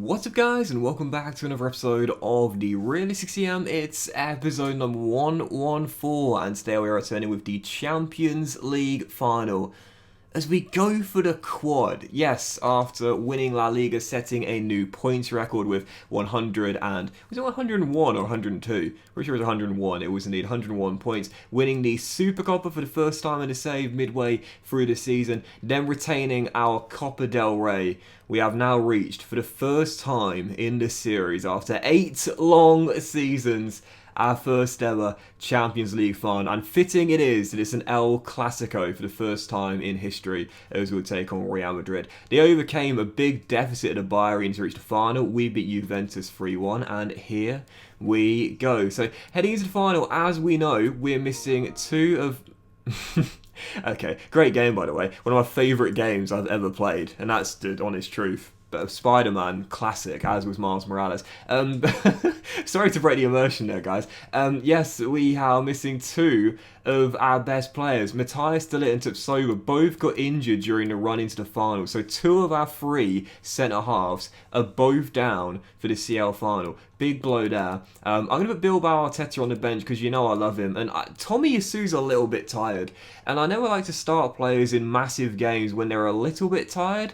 What's up guys, and welcome back to another episode of the Realistic CM. It's episode number 114, and today we are returning with the Champions League final as we go for the quad. Yes, after winning La Liga, setting a new points record with 100 and, was it 101 or 102? Pretty sure it was 101. It was indeed 101 points, winning the Super Copa for the first time in a save midway through the season, then retaining our Copa del Rey. We have now reached, for the first time in the series, after 8 long seasons, our first ever Champions League final, and fitting it is that it's an El Clasico for the first time in history as we'll take on Real Madrid. They overcame a big deficit at the Bayern to reach the final. We beat Juventus 3-1, and here we go. So heading into the final, as we know, we're missing two of... Okay, great game by the way. One of my favourite games I've ever played, and that's the honest truth. But Spider-Man classic, as was Miles Morales. Sorry to break the immersion there, guys. Yes, we are missing two of our best players. Matthias de Ligt and Tapsoba both got injured during the run into the final. So two of our three centre-halves are both down for the CL final. Big blow there. I'm going to put Bilbao Arteta on the bench because you know I love him. And Tommy Yasu's a little bit tired. And I never like to start players in massive games when they're a little bit tired.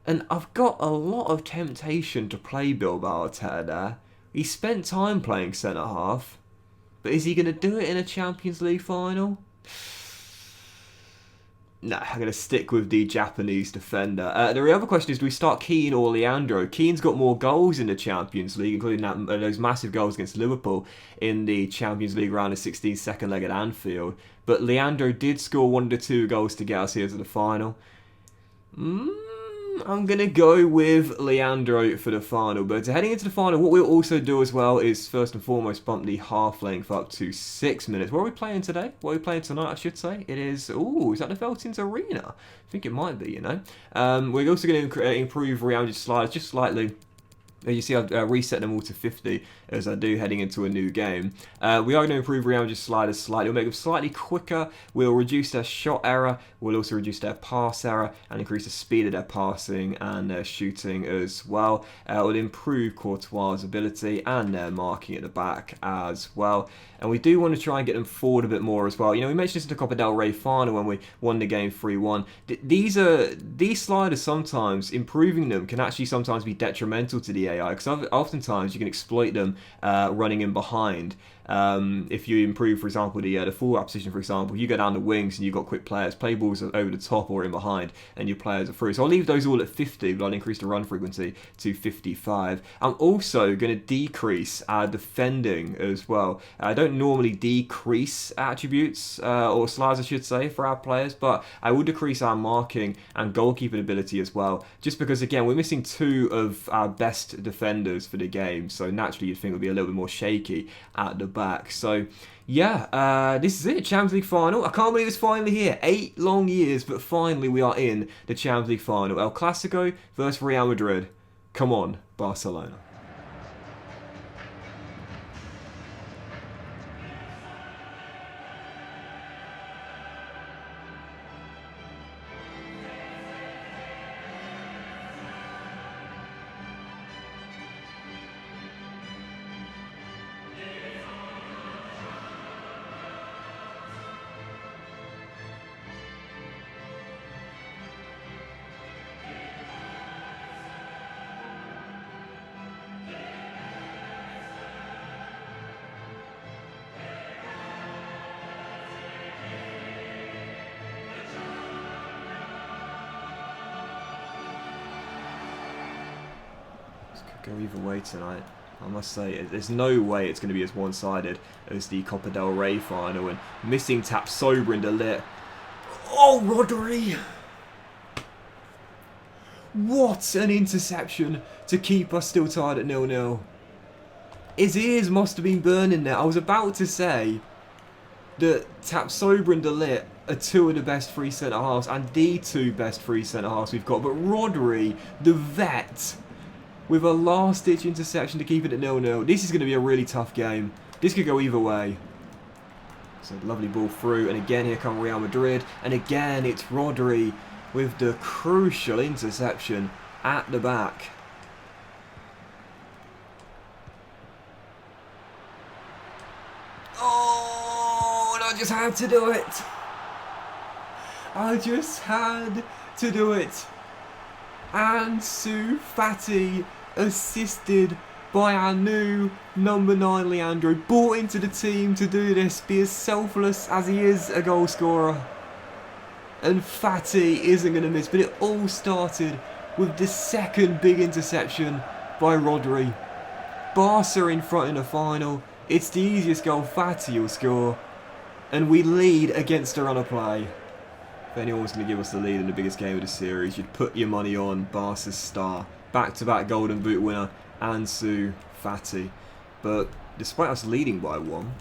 And I've got a lot of temptation to play Bilbao Arteta there. He spent time playing centre-half. But is he going to do it in a Champions League final? Nah, I'm going to stick with the Japanese defender. The other question is, do we start Keane or Leandro? Keane's got more goals in the Champions League, including those massive goals against Liverpool in the Champions League round of 16, second leg at Anfield. But Leandro did score 1 to 2 goals to get us here to the final. I'm going to go with Leandro for the final. But heading into the final, what we'll also do as well is first and foremost bump the half length up to 6 minutes. What are we playing today? What are we playing tonight, I should say? It is, is that the Veltins Arena? I think it might be, you know. We're also going to improve Real sliders just slightly. You see I've reset them all to 50 as I do heading into a new game. We are going to improve Real sliders slightly. We'll make them slightly quicker. We'll reduce their shot error. We'll also reduce their pass error and increase the speed of their passing and their shooting as well. We'll improve Courtois' ability and their marking at the back as well. And we do want to try and get them forward a bit more as well. You know, we mentioned this in the Copa del Rey final when we won the game 3-1. These sliders sometimes, improving them can actually sometimes be detrimental to the AI, because oftentimes you can exploit them running in behind. If you improve, for example, the full-out position, for example, you go down the wings and you've got quick players, play balls over the top or in behind, and your players are through. So I'll leave those all at 50, but I'll increase the run frequency to 55. I'm also going to decrease our defending as well. I don't normally decrease attributes, or sliders I should say, for our players, but I will decrease our marking and goalkeeping ability as well, just because, again, we're missing two of our best defenders for the game, so naturally you'd think it would be a little bit more shaky at the back. So yeah, this is it, Champions League final. I can't believe it's finally here. 8 long years, but finally we are in the Champions League final. El Clasico versus Real Madrid. Come on, Barcelona. Go either way tonight. I must say, there's no way it's going to be as one-sided as the Copa del Rey final, and missing Tapsoba and de Ligt. Oh, Rodri! What an interception to keep us still tied at 0-0. His ears must have been burning there. I was about to say that Tapsoba and de Ligt are two of the best free centre-halves and the two best free centre-halves we've got, but Rodri, the vet, with a last-ditch interception to keep it at 0-0. This is going to be a really tough game. This could go either way. So lovely ball through, and again here come Real Madrid, and again it's Rodri with the crucial interception at the back. I just had to do it. I just had to do it. Ansu Fati, assisted by our new number 9 Leandro, brought into the team to do this, be as selfless as he is a goal scorer. And Fati isn't going to miss, but it all started with the second big interception by Rodri. Barca in front in the final. It's the easiest goal Fati will score, and we lead against a run of play. If anyone's going to give us the lead in the biggest game of the series, you'd put your money on Barca's star, back-to-back Golden Boot winner, Ansu Fati. But despite us leading by 1,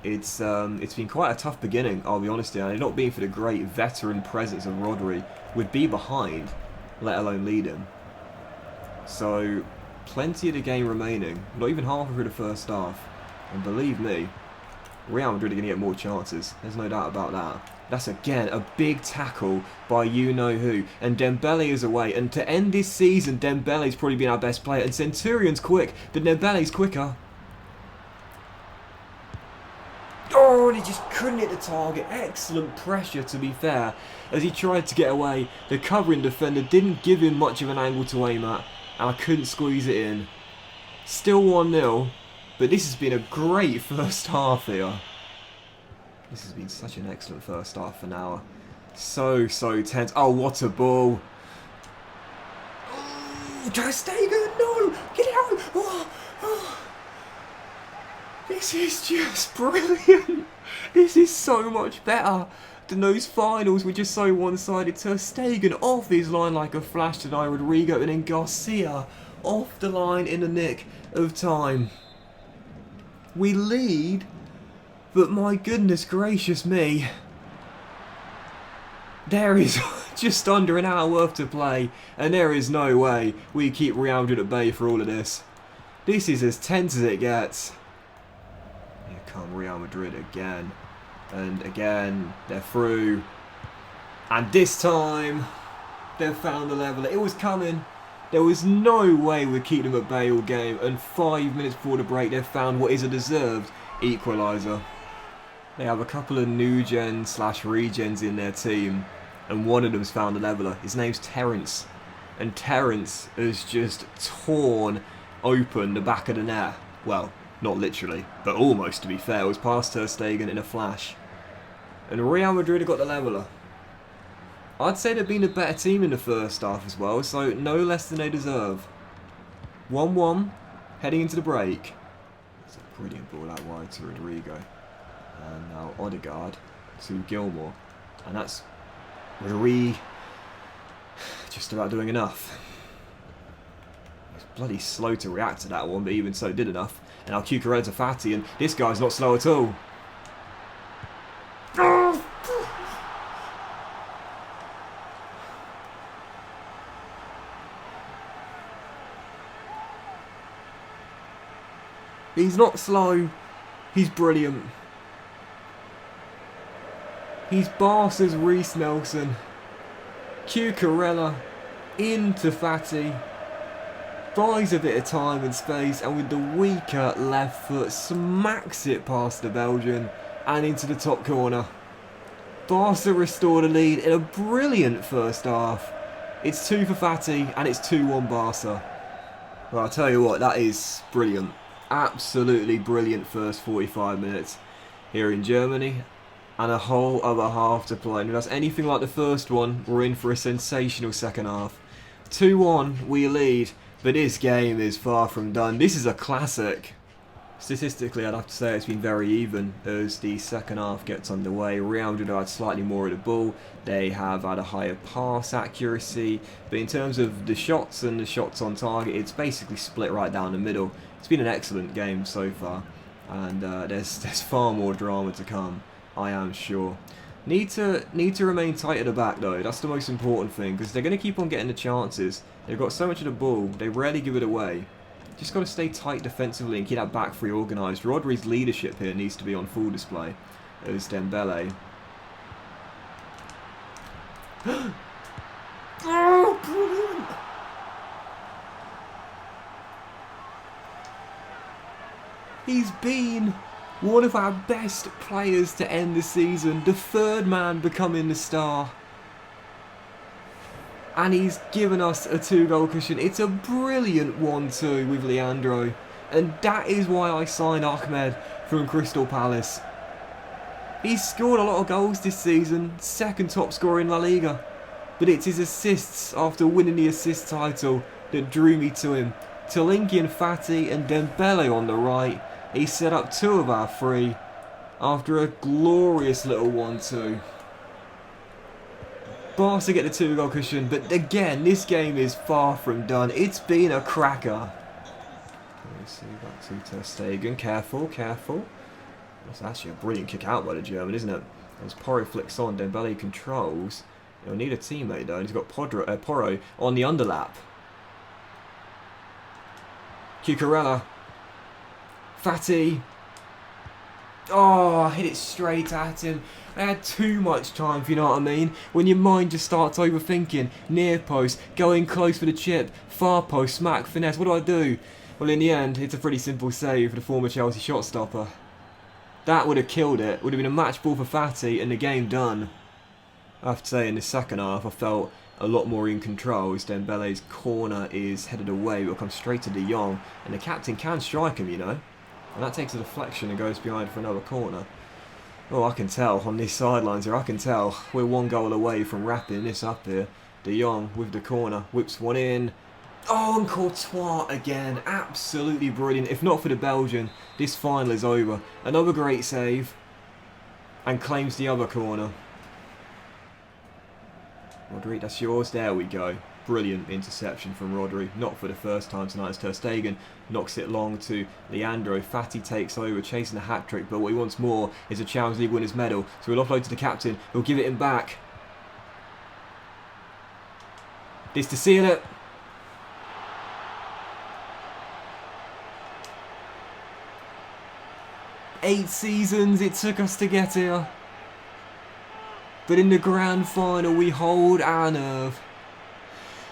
it's been quite a tough beginning, I'll be honest here. And not being for the great veteran presence of Rodri, we'd be behind, let alone lead him. So, plenty of the game remaining, not even halfway through the first half. And believe me, Real Madrid are going to get more chances, there's no doubt about that. That's again a big tackle by you-know-who. And Dembele is away. And to end this season, Dembele's probably been our best player. And Centurion's quick, but Dembele's quicker. Oh, and he just couldn't hit the target. Excellent pressure, to be fair, as he tried to get away. The covering defender didn't give him much of an angle to aim at, and I couldn't squeeze it in. Still 1-0, but this has been a great first half here. This has been such an excellent first half for now. So tense. Oh, what a ball. Oh, Ter Stegen, no! Get out! Oh. This is just brilliant. This is so much better than those finals were just so one-sided. Ter Stegen off his line like a flash tonight, Rodrigo, and then Garcia off the line in the nick of time. We lead, but my goodness gracious me, there is just under an hour worth to play, and there is no way we keep Real Madrid at bay for all of this. This is as tense as it gets. Here come Real Madrid again. And again, they're through. And this time, they've found the leveller. It was coming. There was no way we'd keep them at bay all game. And 5 minutes before the break, they've found what is a deserved equaliser. They have a couple of new gens / regens in their team. And one of them's found the leveller. His name's Terence. And Terence has just torn open the back of the net. Well, not literally, but almost, to be fair. It was past Ter Stegen in a flash. And Real Madrid have got the leveller. I'd say they've been a better team in the first half as well, so no less than they deserve. 1-1, heading into the break. It's a brilliant ball out wide to Rodrigo. And now Odegaard to Gilmour. And that's Rodri just about doing enough. He's bloody slow to react to that one, but even so did enough. And now Cucurella to Fati, and this guy's not slow at all. He's not slow, he's brilliant. He's Barca's Reece Nelson. Cucurella into Fati. Buys a bit of time and space, and with the weaker left foot smacks it past the Belgian and into the top corner. Barca restore the lead in a brilliant first half. It's 2 for Fati and it's 2-1 Barca. Well, I'll tell you what, that is brilliant. Absolutely brilliant first 45 minutes here in Germany. And a whole other half to play. And if that's anything like the first one, we're in for a sensational second half. 2-1, we lead. But this game is far from done. This is a classic. Statistically, I'd have to say it's been very even as the second half gets underway. Real Madrid have had slightly more of the ball. They have had a higher pass accuracy. But in terms of the shots and the shots on target, it's basically split right down the middle. It's been an excellent game so far. And there's far more drama to come, I am sure. Need to remain tight at the back though. That's the most important thing, because they're going to keep on getting the chances. They've got so much of the ball, they rarely give it away. Just got to stay tight defensively and keep that back three organised. Rodri's leadership here needs to be on full display as Dembele. Oh, brilliant! He's been One of our best players to end the season, the third man becoming the star. And he's given us a 2-goal cushion. It's a brilliant 1-2 with Leandro. And that is why I signed Ahmed from Crystal Palace. He's scored a lot of goals this season, second top scorer in La Liga. But it's his assists after winning the assist title that drew me to him. Talinki and Fati and Dembele on the right. He set up 2 of our 3 after a glorious little 1-2. Barca get the 2-goal cushion, but again, this game is far from done. It's been a cracker. Let's see, back to Ter Stegen. Careful, careful. That's actually a brilliant kick out by the German, isn't it? As Porro flicks on, Dembele controls. He'll need a teammate though, and he's got Porro on the underlap. Cucurella. Fati. Oh, I hit it straight at him. I had too much time, if you know what I mean. When your mind just starts overthinking. Near post, going close for the chip, far post, smack, finesse. What do I do? Well, in the end, it's a pretty simple save for the former Chelsea shot stopper. That would have killed it. Would have been a match ball for Fati and the game done. I have to say, in the second half, I felt a lot more in control as Dembele's corner is headed away. It will come straight to De Jong, and the captain can strike him, you know. And that takes a deflection and goes behind for another corner. Oh, I can tell on these sidelines here, I can tell we're 1 goal away from wrapping this up here. De Jong with the corner, whips one in. Oh, and Courtois again, absolutely brilliant. If not for the Belgian, this final is over. Another great save, and claims the other corner. Rodri, that's yours. There we go. Brilliant interception from Rodri. Not for the first time tonight as Ter Stegen knocks it long to Leandro. Fati takes over, chasing a hat-trick, but what he wants more is a Champions League winner's medal. So he'll offload to the captain. He'll give it him back. This to seal it. Eight seasons it took us to get here. But in the grand final we hold our nerve.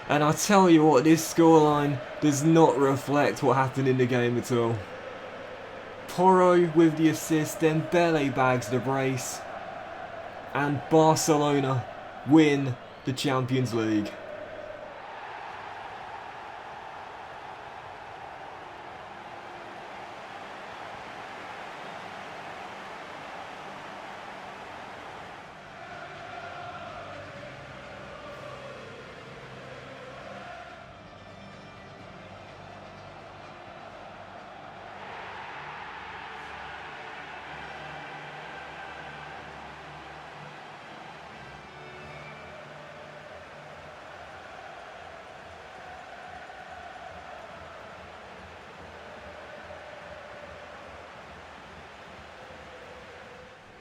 And I tell you what, this scoreline does not reflect what happened in the game at all. Porro with the assist, Dembele bags the brace. And Barcelona win the Champions League.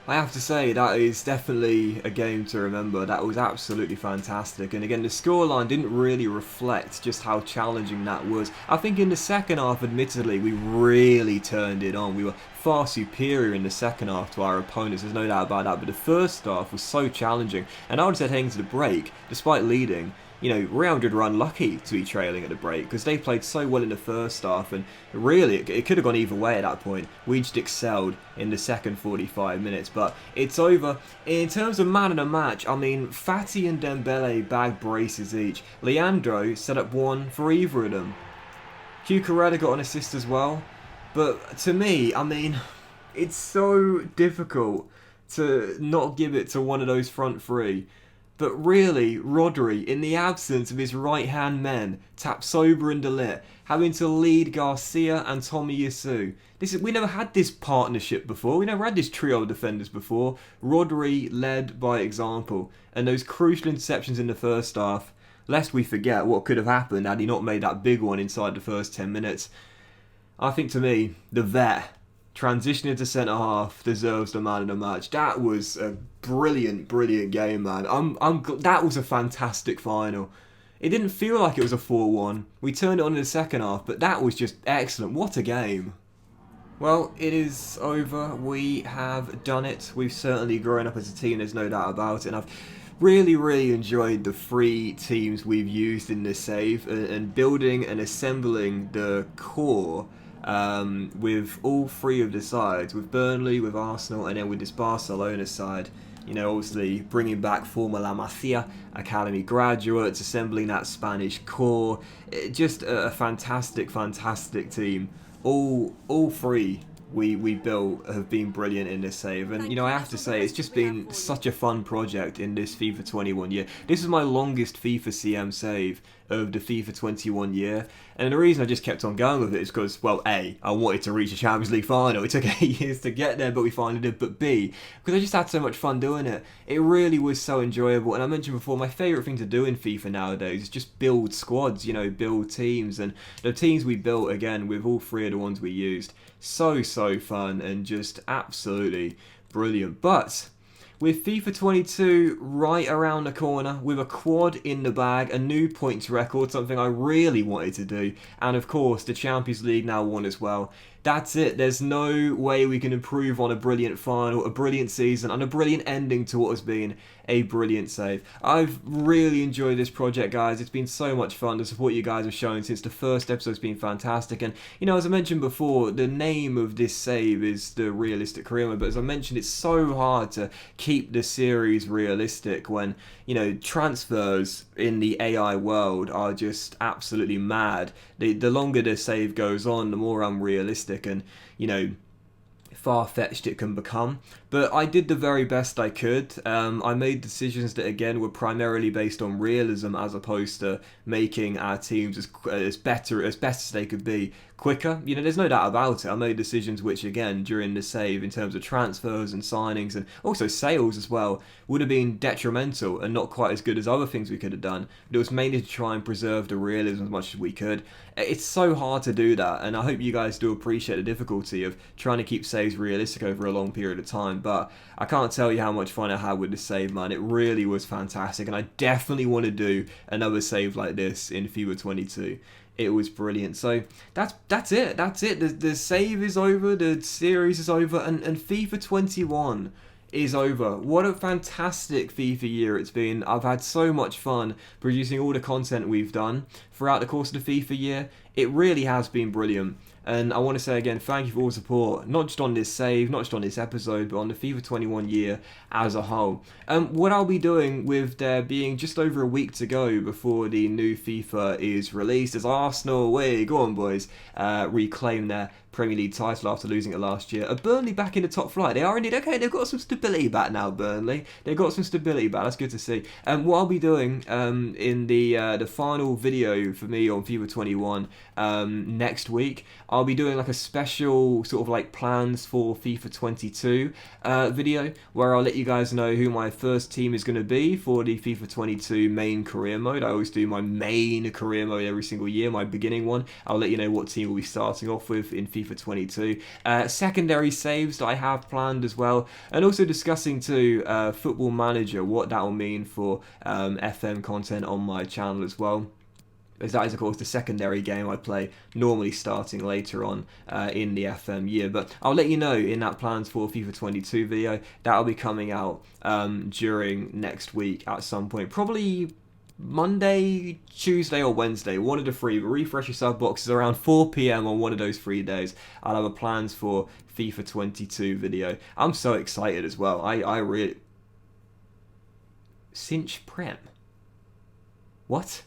I have to say, that is definitely a game to remember. That was absolutely fantastic. And again, the scoreline didn't really reflect just how challenging that was. I think in the second half, admittedly, we really turned it on. We were far superior in the second half to our opponents, there's no doubt about that. But the first half was so challenging. And I would say heading to the break, despite leading, you know, Real Madrid were unlucky to be trailing at the break because they played so well in the first half, and really it could have gone either way at that point. We just excelled in the second 45 minutes, but it's over. In terms of man of the match, I mean, Fati and Dembele bagged braces each. Leandro set up one for either of them. Cucurella got an assist as well, but to me, I mean, it's so difficult to not give it to one of those front three. But really, Rodri, in the absence of his right-hand men, Tapsoba and De Ligt, having to lead Garcia and Tomiyasu. We never had this partnership before. We never had this trio of defenders before. Rodri led by example. And those crucial interceptions in the first half, lest we forget what could have happened had he not made that big one inside the first 10 minutes. I think, to me, the vet, transitioning to centre half, deserves the man of the match. That was a brilliant, brilliant game, man. That was a fantastic final. It didn't feel like it was a 4-1. We turned it on in the second half, but that was just excellent. What a game. Well, it is over. We have done it. We've certainly grown up as a team, there's no doubt about it. And I've really, really enjoyed the 3 teams we've used in this save, and building and assembling the core with all three of the sides, with Burnley, with Arsenal, and then with this Barcelona side. You know, obviously bringing back former La Masia Academy graduates, assembling that Spanish core. Just a fantastic, fantastic team. All three we built have been brilliant in this save, and you know, I have to say, it's just been such a fun project in this FIFA 21 year. This is my longest FIFA CM save of the FIFA 21 year, and the reason I just kept on going with it is because, well, A, I wanted to reach a Champions League final. It took 8 years to get there, but we finally did. But B, because I just had so much fun doing it. It really was so enjoyable, and I mentioned before, my favourite thing to do in FIFA nowadays is just build squads, you know, build teams, and the teams we built, again, with all three of the ones we used, so fun and just absolutely brilliant. But with FIFA 22 right around the corner, with a quad in the bag, a new points record, something I really wanted to do, and of course the Champions League now won as well, that's it. There's no way we can improve on a brilliant final, a brilliant season, and a brilliant ending to what has been a brilliant save. I've really enjoyed this project, guys. It's been so much fun. The support you guys have shown since the first episode's been fantastic. And, you know, as I mentioned before, the name of this save is the realistic career mode. But as I mentioned, it's so hard to keep the series realistic when, you know, transfers in the AI world are just absolutely mad. The longer the save goes on, the more unrealistic and, you know, far-fetched it can become. But I did the very best I could. I made decisions that, again, were primarily based on realism as opposed to making our teams as best as they could be quicker. You know, there's no doubt about it. I made decisions which, again, during the save, in terms of transfers and signings and also sales as well, would have been detrimental and not quite as good as other things we could have done. But it was mainly to try and preserve the realism as much as we could. It's so hard to do that, and I hope you guys do appreciate the difficulty of trying to keep saves realistic over a long period of time. But I can't tell you how much fun I had with the save, man. It really was fantastic, and I definitely want to do another save like this in FIFA 22. It was brilliant. So that's it. That's it. The save is over. The series is over, and FIFA 21 is over. What a fantastic FIFA year it's been. I've had so much fun producing all the content we've done throughout the course of the FIFA year. It really has been brilliant. And I want to say again, thank you for all the support, not just on this save, not just on this episode, but on the FIFA 21 year as a whole. What I'll be doing with there being just over a week to go before the new FIFA is released, as Arsenal, go on boys, reclaim their Premier League title after losing it last year. Are Burnley back in the top flight? They are indeed. Okay, they've got some stability back now, Burnley. They've got some stability back. That's good to see. What I'll be doing in the final video for me on FIFA 21 next week, I'll be doing like a special sort of like plans for FIFA 22 video where I'll let you guys know who my first team is going to be for the FIFA 22 main career mode. I always do my main career mode every single year, my beginning one. I'll let you know what team we'll be starting off with in FIFA 22. Secondary saves that I have planned as well, and also discussing too Football Manager, what that will mean for FM content on my channel as well. As that is, of course, the secondary game I play, normally starting later on in the FM year. But I'll let you know in that plans for FIFA 22 video. That'll be coming out during next week at some point. Probably Monday, Tuesday or Wednesday, one of the three. But refresh your sub boxes around 4 PM on one of those 3 days. I'll have a plans for FIFA 22 video. I'm so excited as well. I really... Cinch Prem? What?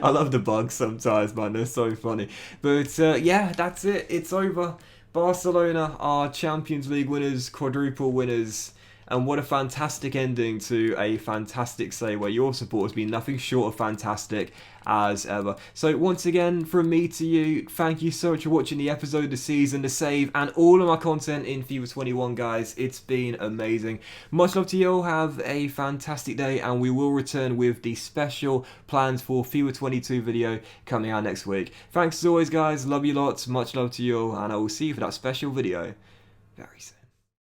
I love the bugs sometimes, man. They're so funny. But yeah, that's it. It's over. Barcelona are Champions League winners, quadruple winners. And what a fantastic ending to a fantastic save where your support has been nothing short of fantastic as ever. So once again, from me to you, thank you so much for watching the episode, the season, the save, and all of my content in FIFA 21, guys. It's been amazing. Much love to you all. Have a fantastic day, and we will return with the special plans for FIFA 22 video coming out next week. Thanks as always, guys. Love you lots. Much love to you all, and I will see you for that special video very soon.